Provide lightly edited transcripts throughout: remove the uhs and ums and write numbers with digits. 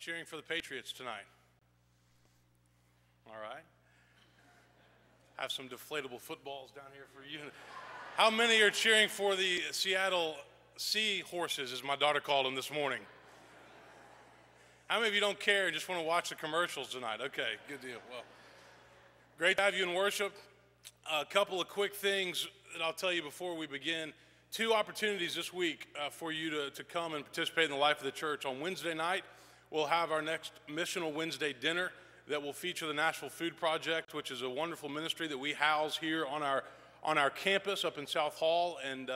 cheering for the Patriots tonight? All right. Have some deflatable footballs down here for you. How many are cheering for the Seattle Seahorses, as my daughter called them this morning? How many of you don't care and just want to watch the commercials tonight? Okay, good deal. Well, great to have you in worship. A couple of quick things that I'll tell you before we begin. 2 opportunities this week for you to come and participate in the life of the church. On Wednesday night, we'll have our next Missional Wednesday dinner that will feature the Nashville Food Project, which is a wonderful ministry that we house here on our campus up in South Hall, and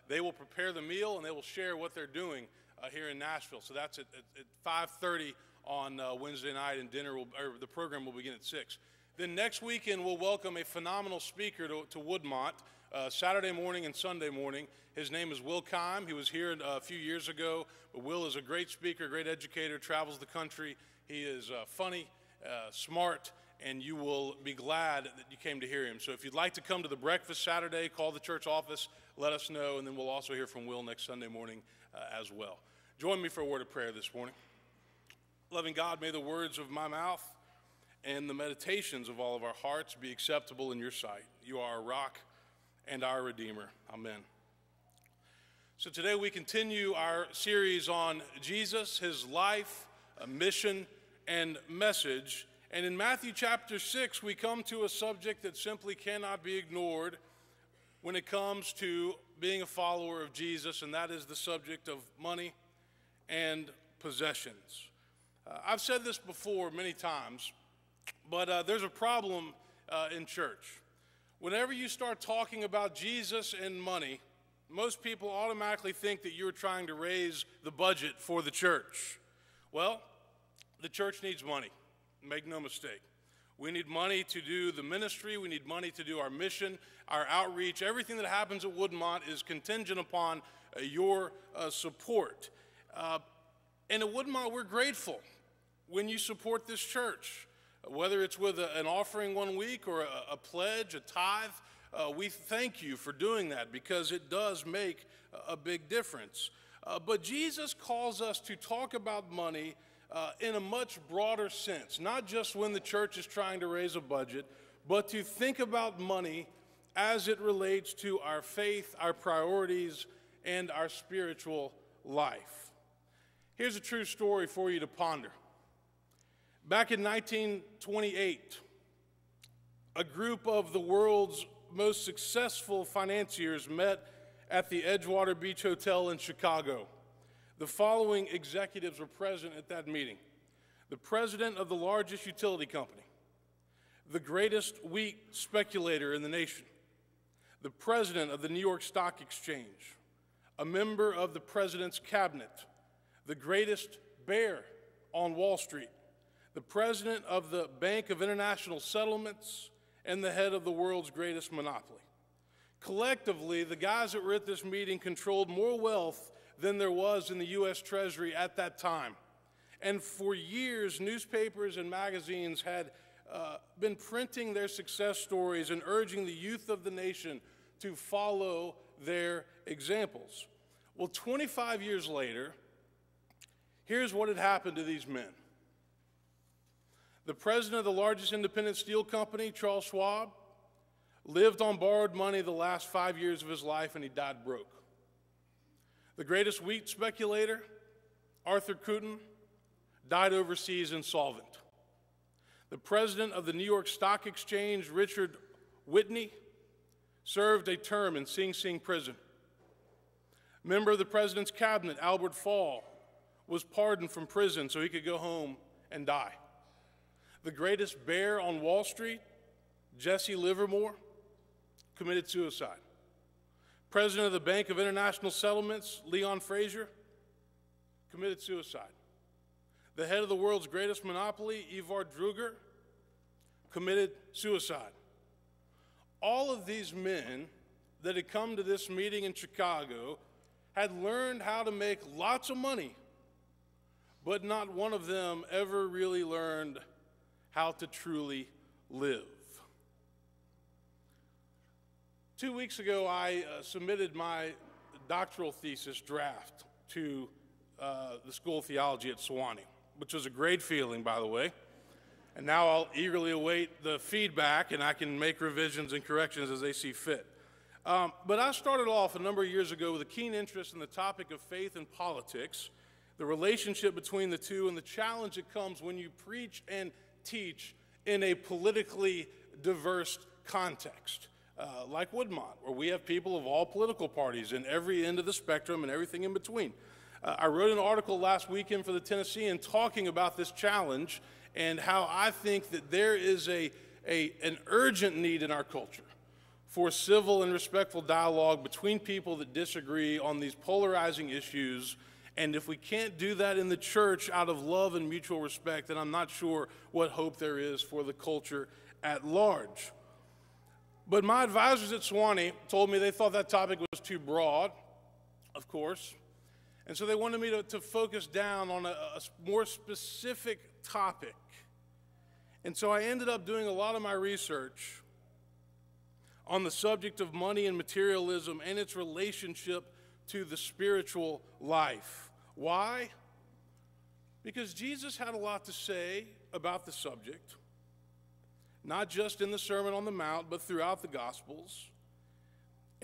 they will prepare the meal and they will share what they're doing here in Nashville. So that's at 5:30 on Wednesday night, and the program will begin at 6. Then next weekend, we'll welcome a phenomenal speaker to Woodmont, Saturday morning and Sunday morning. His name is Will Keim. He was here a few years ago, but Will is a great speaker, great educator, travels the country. He is funny, smart, and you will be glad that you came to hear him. So if you'd like to come to the breakfast Saturday, call the church office, let us know, and then we'll also hear from Will next Sunday morning as well. Join me for a word of prayer this morning. Loving God, may the words of my mouth and the meditations of all of our hearts be acceptable in your sight. You are our rock and our Redeemer. Amen. So today we continue our series on Jesus, his life, mission, and message. And in Matthew chapter 6, we come to a subject that simply cannot be ignored when it comes to being a follower of Jesus, and that is the subject of money and possessions. I've said this before many times, but there's a problem in church. Whenever you start talking about Jesus and money, most people automatically think that you're trying to raise the budget for the church. Well, the church needs money. Make no mistake. We need money to do the ministry. We need money to do our mission, our outreach. Everything that happens at Woodmont is contingent upon your support. And at Woodmont, we're grateful when you support this church. Whether it's with an offering one week or a pledge, a tithe, we thank you for doing that because it does make a big difference. But Jesus calls us to talk about money in a much broader sense, not just when the church is trying to raise a budget, but to think about money as it relates to our faith, our priorities, and our spiritual life. Here's a true story for you to ponder. Back in 1928, a group of the world's most successful financiers met at the Edgewater Beach Hotel in Chicago. The following executives were present at that meeting: the president of the largest utility company, the greatest wheat speculator in the nation, the president of the New York Stock Exchange, a member of the president's cabinet, the greatest bear on Wall Street, the president of the Bank of International Settlements, and the head of the world's greatest monopoly. Collectively, the guys that were at this meeting controlled more wealth than there was in the U.S. Treasury at that time. And for years, newspapers and magazines had been printing their success stories and urging the youth of the nation to follow their examples. Well, 25 years later, here's what had happened to these men. The president of the largest independent steel company, Charles Schwab, lived on borrowed money the last 5 years of his life, and he died broke. The greatest wheat speculator, Arthur Cutten, died overseas insolvent. The president of the New York Stock Exchange, Richard Whitney, served a term in Sing Sing prison. Member of the president's cabinet, Albert Fall, was pardoned from prison so he could go home and die. The greatest bear on Wall Street, Jesse Livermore, committed suicide. President of the Bank of International Settlements, Leon Fraser, committed suicide. The head of the world's greatest monopoly, Ivar Druger, committed suicide. All of these men that had come to this meeting in Chicago had learned how to make lots of money, but not one of them ever really learned how to truly live. 2 weeks ago, I submitted my doctoral thesis draft to the School of Theology at Sewanee. which was a great feeling, by the way. And now I'll eagerly await the feedback, and I can make revisions and corrections as they see fit. But I started off a number of years ago with a keen interest in the topic of faith and politics, the relationship between the two, and the challenge that comes when you preach and teach in a politically diverse context, like Woodmont, where we have people of all political parties in every end of the spectrum and everything in between. I wrote an article last weekend for the Tennessean talking about this challenge and how I think that there is an urgent need in our culture for civil and respectful dialogue between people that disagree on these polarizing issues. And if we can't do that in the church out of love and mutual respect, then I'm not sure what hope there is for the culture at large. But my advisors at Sewanee told me they thought that topic was too broad, of course. And so they wanted me to focus down on a more specific topic. And so I ended up doing a lot of my research on the subject of money and materialism and its relationship to the spiritual life. Why? Because Jesus had a lot to say about the subject, not just in the Sermon on the Mount, but throughout the Gospels.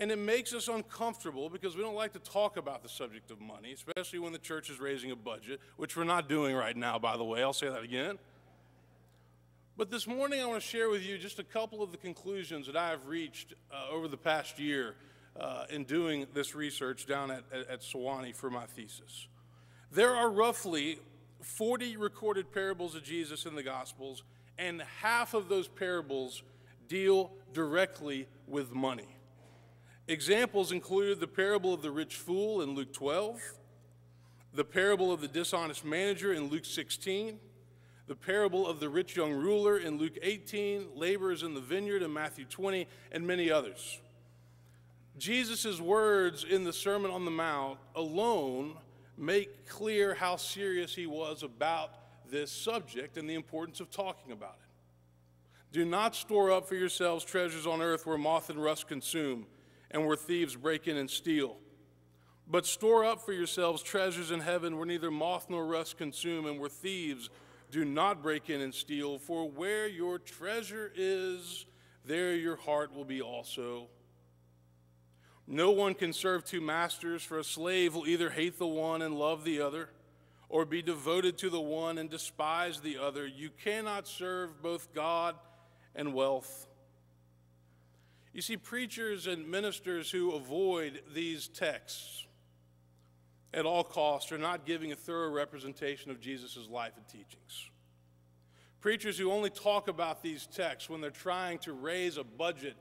And it makes us uncomfortable because we don't like to talk about the subject of money, especially when the church is raising a budget, which we're not doing right now, by the way. I'll say that again. But this morning I want to share with you just a couple of the conclusions that I have reached over the past year in doing this research down at Sewanee for my thesis. There are roughly 40 recorded parables of Jesus in the Gospels, and half of those parables deal directly with money. Examples include the parable of the rich fool in Luke 12, the parable of the dishonest manager in Luke 16, the parable of the rich young ruler in Luke 18, laborers in the vineyard in Matthew 20, and many others. Jesus' words in the Sermon on the Mount alone make clear how serious he was about this subject and the importance of talking about it. Do not store up for yourselves treasures on earth where moth and rust consume and where thieves break in and steal. But store up for yourselves treasures in heaven where neither moth nor rust consume and where thieves do not break in and steal. For where your treasure is, there your heart will be also. No one can serve two masters, for a slave will either hate the one and love the other, or be devoted to the one and despise the other. You cannot serve both God and wealth. You see, preachers and ministers who avoid these texts at all costs are not giving a thorough representation of Jesus' life and teachings. Preachers who only talk about these texts when they're trying to raise a budget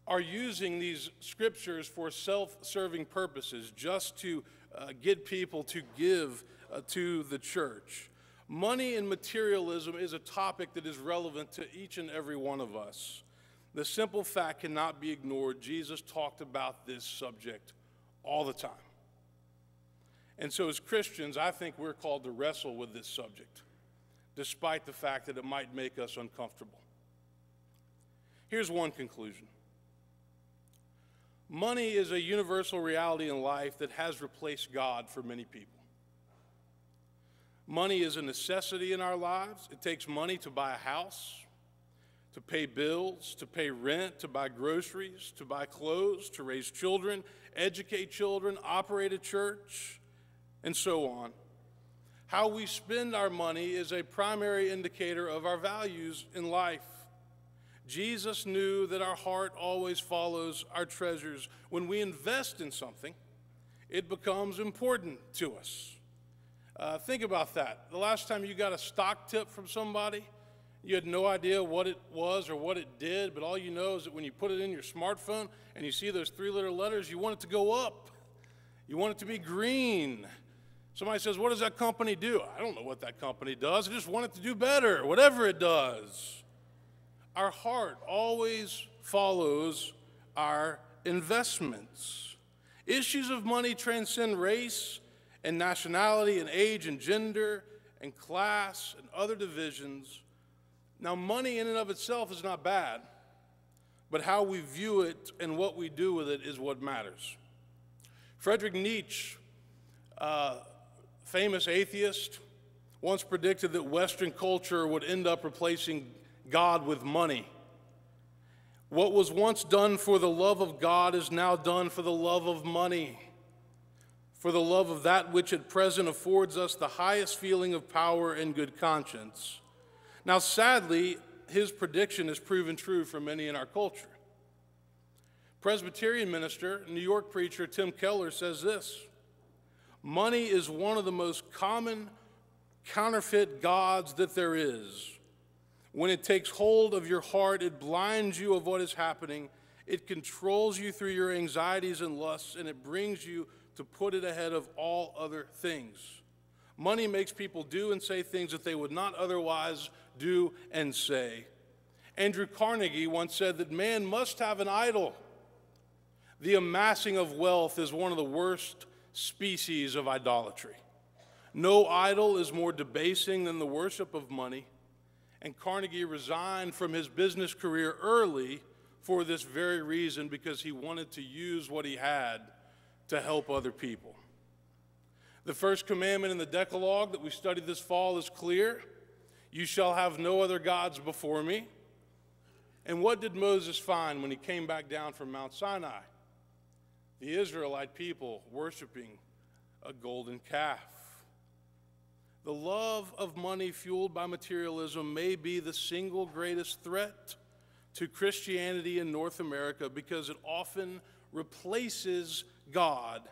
are using these scriptures for self-serving purposes, just to get people to give to the church. Money and materialism is a topic that is relevant to each and every one of us. The simple fact cannot be ignored. Jesus talked about this subject all the time. And so as Christians, I think we're called to wrestle with this subject, despite the fact that it might make us uncomfortable. Here's one conclusion. Money is a universal reality in life that has replaced God for many people. Money is a necessity in our lives. It takes money to buy a house, to pay bills, to pay rent, to buy groceries, to buy clothes, to raise children, educate children, operate a church, and so on. How we spend our money is a primary indicator of our values in life. Jesus knew that our heart always follows our treasures. When we invest in something, it becomes important to us. Think about that. The last time you got a stock tip from somebody, you had no idea what it was or what it did, but all you know is that when you put it in your smartphone and you see those three-letter letters, you want it to go up. You want it to be green. Somebody says, what does that company do? I don't know what that company does. I just want it to do better, whatever it does. Our heart always follows our investments. Issues of money transcend race and nationality and age and gender and class and other divisions. Now, money in and of itself is not bad, but how we view it and what we do with it is what matters. Friedrich Nietzsche, famous atheist, once predicted that Western culture would end up replacing God with money. What was once done for the love of God is now done for the love of money, for the love of that which at present affords us the highest feeling of power and good conscience. Now, sadly, his prediction has proven true for many in our culture. Presbyterian minister, New York preacher Tim Keller says this: money is one of the most common counterfeit gods that there is. When it takes hold of your heart, it blinds you of what is happening. It controls you through your anxieties and lusts, and it brings you to put it ahead of all other things. Money makes people do and say things that they would not otherwise do and say. Andrew Carnegie once said that man must have an idol. The amassing of wealth is one of the worst species of idolatry. No idol is more debasing than the worship of money. And Carnegie resigned from his business career early for this very reason, because he wanted to use what he had to help other people. The first commandment in the Decalogue that we studied this fall is clear: you shall have no other gods before me. And what did Moses find when he came back down from Mount Sinai? The Israelite people worshiping a golden calf. The love of money fueled by materialism may be the single greatest threat to Christianity in North America, because it often replaces God.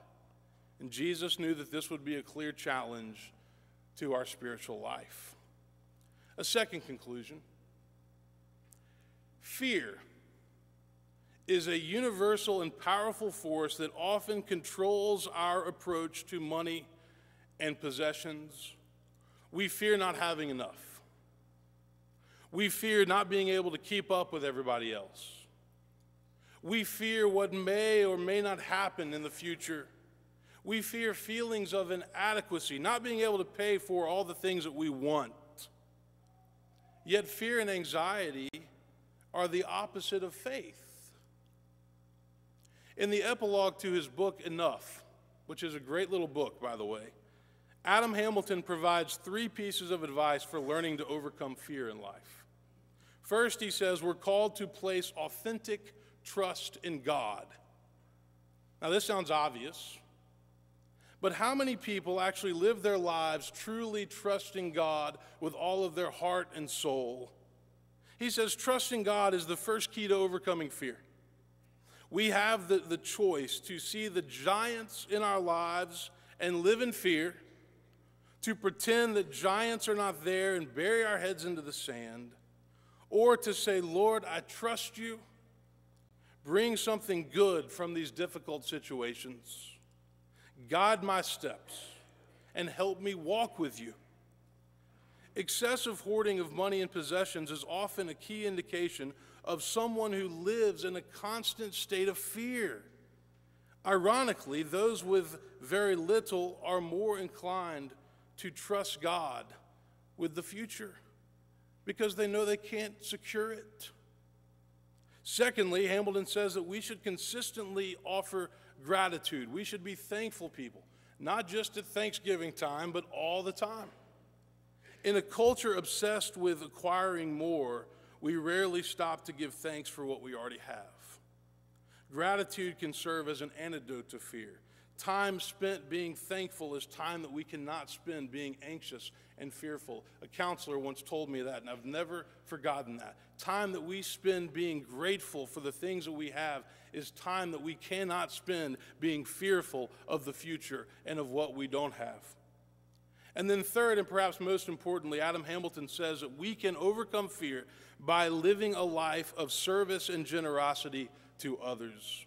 And Jesus knew that this would be a clear challenge to our spiritual life. A second conclusion: fear is a universal and powerful force that often controls our approach to money and possessions. We fear not having enough. We fear not being able to keep up with everybody else. We fear what may or may not happen in the future. We fear feelings of inadequacy, not being able to pay for all the things that we want. Yet fear and anxiety are the opposite of faith. In the epilogue to his book, Enough, which is a great little book, by the way, Adam Hamilton provides 3 pieces of advice for learning to overcome fear in life. First, he says we're called to place authentic trust in God. Now, this sounds obvious, but how many people actually live their lives truly trusting God with all of their heart and soul? He says trusting God is the first key to overcoming fear. We have the choice to see the giants in our lives and live in fear, to pretend that giants are not there and bury our heads into the sand, or to say, Lord, I trust you. Bring something good from these difficult situations. Guide my steps and help me walk with you. Excessive hoarding of money and possessions is often a key indication of someone who lives in a constant state of fear. Ironically, those with very little are more inclined to trust God with the future because they know they can't secure it. Secondly, Hamilton says that we should consistently offer gratitude. We should be thankful people, not just at Thanksgiving time, but all the time. In a culture obsessed with acquiring more, we rarely stop to give thanks for what we already have. Gratitude can serve as an antidote to fear. Time spent being thankful is time that we cannot spend being anxious and fearful. A counselor once told me that, and I've never forgotten that. Time that we spend being grateful for the things that we have is time that we cannot spend being fearful of the future and of what we don't have. And then third, and perhaps most importantly, Adam Hamilton says that we can overcome fear by living a life of service and generosity to others.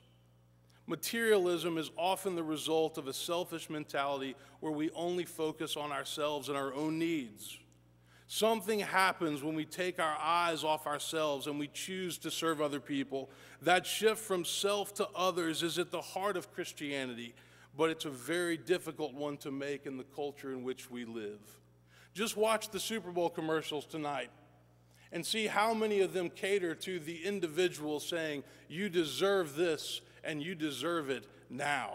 Materialism is often the result of a selfish mentality where we only focus on ourselves and our own needs. Something happens when we take our eyes off ourselves and we choose to serve other people. That shift from self to others is at the heart of Christianity, but it's a very difficult one to make in the culture in which we live. Just watch the Super Bowl commercials tonight and see how many of them cater to the individual saying, you deserve this and you deserve it now.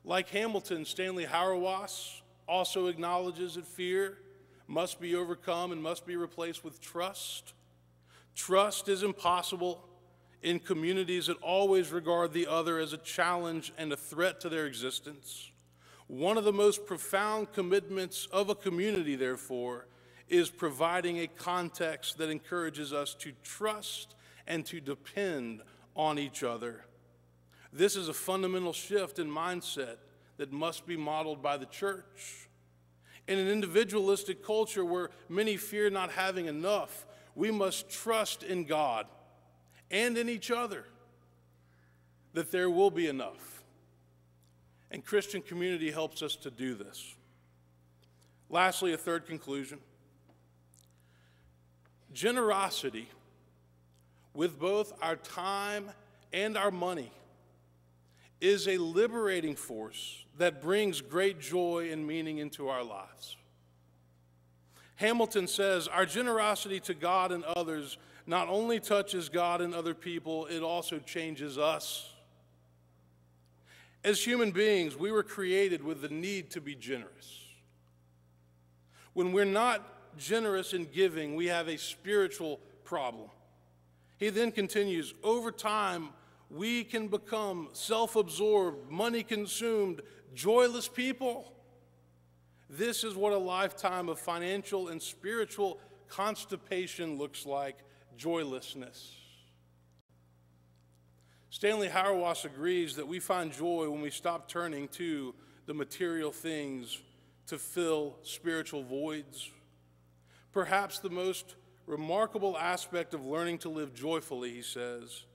Like Hamilton, Stanley Hauerwas also acknowledges that fear must be overcome and must be replaced with trust. Trust is impossible in communities that always regard the other as a challenge and a threat to their existence. One of the most profound commitments of a community, therefore, is providing a context that encourages us to trust and to depend on each other. This is a fundamental shift in mindset that must be modeled by the church. In an individualistic culture where many fear not having enough, we must trust in God and in each other that there will be enough. And Christian community helps us to do this. Lastly, a third conclusion. Generosity with both our time and our money is a liberating force that brings great joy and meaning into our lives. Hamilton says, our generosity to God and others not only touches God and other people, it also changes us. As human beings, we were created with the need to be generous. When we're not generous in giving, we have a spiritual problem. He then continues, over time, we can become self-absorbed, money-consumed, joyless people. This is what a lifetime of financial and spiritual constipation looks like, joylessness. Stanley Hauerwas agrees that we find joy when we stop turning to the material things to fill spiritual voids. Perhaps the most remarkable aspect of learning to live joyfully, he says,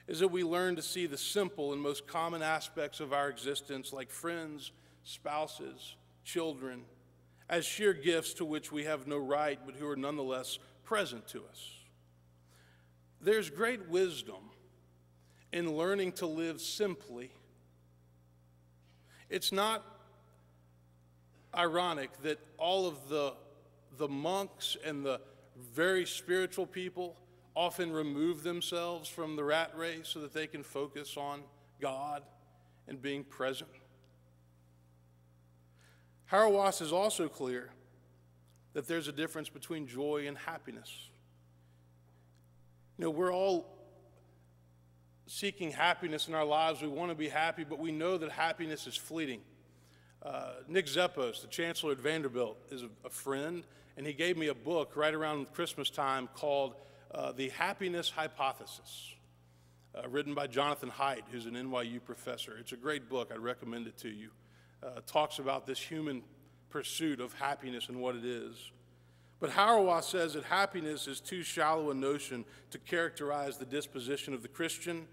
is that we learn to see the simple and most common aspects of our existence, like friends, spouses, children, as sheer gifts to which we have no right, but who are nonetheless present to us. There's great wisdom in learning to live simply. It's not ironic that all of the monks and the very spiritual people often remove themselves from the rat race so that they can focus on God and being present. Hauerwas is also clear that there's a difference between joy and happiness. You know, we're all seeking happiness in our lives. We want to be happy, but we know that happiness is fleeting. Nick Zeppos, the chancellor at Vanderbilt, is a friend, and he gave me a book right around Christmas time called The Happiness Hypothesis, written by Jonathan Haidt, who's an NYU professor. It's a great book. I'd recommend it to you. It talks about this human pursuit of happiness and what it is. But Hauerwas says that happiness is too shallow a notion to characterize the disposition of the Christian.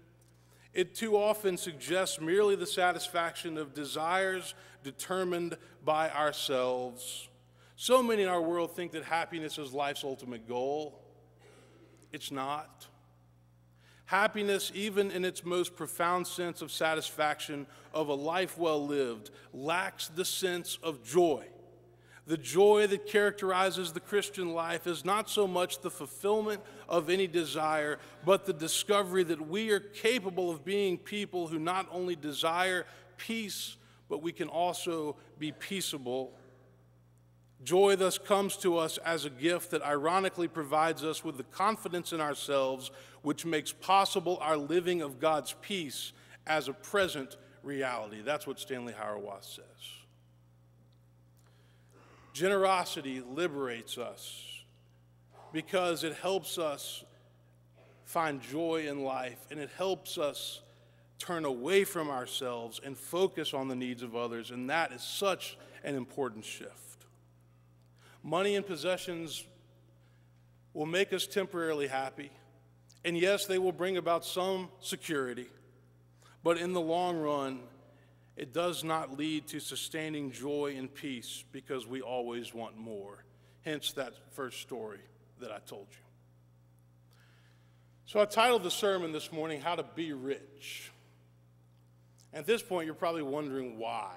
It too often suggests merely the satisfaction of desires determined by ourselves. So many in our world think that happiness is life's ultimate goal. It's not. Happiness, even in its most profound sense of satisfaction of a life well lived, lacks the sense of joy. The joy that characterizes the Christian life is not so much the fulfillment of any desire, but the discovery that we are capable of being people who not only desire peace, but we can also be peaceable. Joy thus comes to us as a gift that ironically provides us with the confidence in ourselves, which makes possible our living of God's peace as a present reality. That's what Stanley Hauerwas says. Generosity liberates us because it helps us find joy in life, and it helps us turn away from ourselves and focus on the needs of others, and that is such an important shift. Money and possessions will make us temporarily happy, and yes, they will bring about some security, but in the long run, it does not lead to sustaining joy and peace because we always want more. Hence that first story that I told you. So I titled the sermon this morning, How to Be Rich. At this point, you're probably wondering why.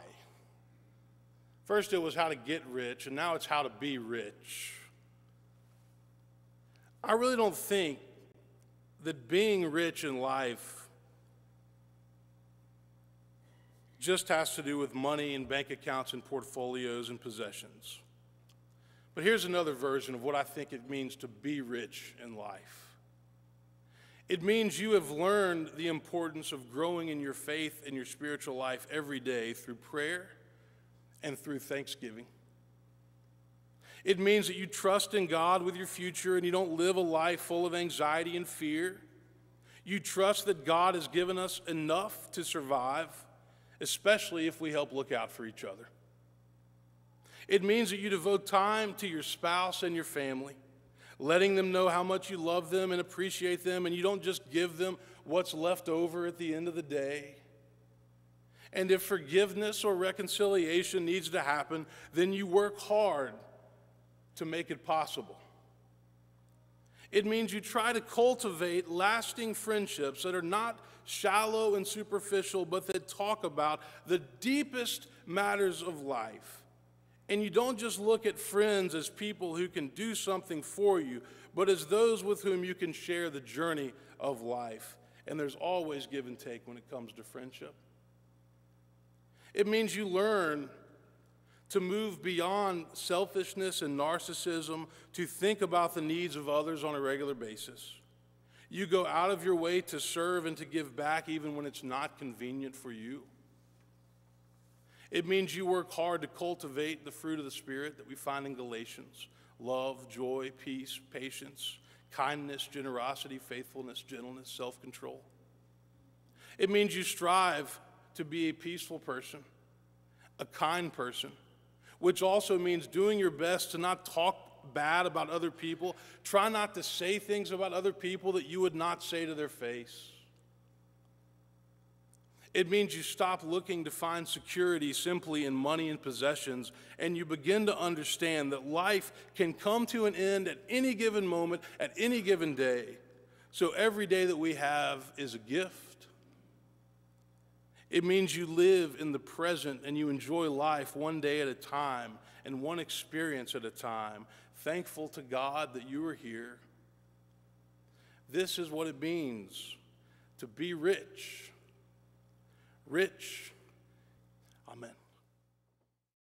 First it was how to get rich, and now it's how to be rich. I really don't think that being rich in life just has to do with money and bank accounts and portfolios and possessions. But here's another version of what I think it means to be rich in life. It means you have learned the importance of growing in your faith and your spiritual life every day through prayer and through thanksgiving. It means that you trust in God with your future and you don't live a life full of anxiety and fear. You trust that God has given us enough to survive, especially if we help look out for each other. It means that you devote time to your spouse and your family, letting them know how much you love them and appreciate them, and you don't just give them what's left over at the end of the day. And if forgiveness or reconciliation needs to happen, then you work hard to make it possible. It means you try to cultivate lasting friendships that are not shallow and superficial, but that talk about the deepest matters of life. And you don't just look at friends as people who can do something for you, but as those with whom you can share the journey of life. And there's always give and take when it comes to friendship. It means you learn to move beyond selfishness and narcissism, to think about the needs of others on a regular basis. You go out of your way to serve and to give back even when it's not convenient for you. It means you work hard to cultivate the fruit of the Spirit that we find in Galatians: love, joy, peace, patience, kindness, generosity, faithfulness, gentleness, self-control. It means you strive to be a peaceful person, a kind person, which also means doing your best to not talk bad about other people. Try not to say things about other people that you would not say to their face. It means you stop looking to find security simply in money and possessions, and you begin to understand that life can come to an end at any given moment, at any given day. So every day that we have is a gift. It means you live in the present and you enjoy life one day at a time and one experience at a time, thankful to God that you are here. This is what it means to be rich. Rich. Amen.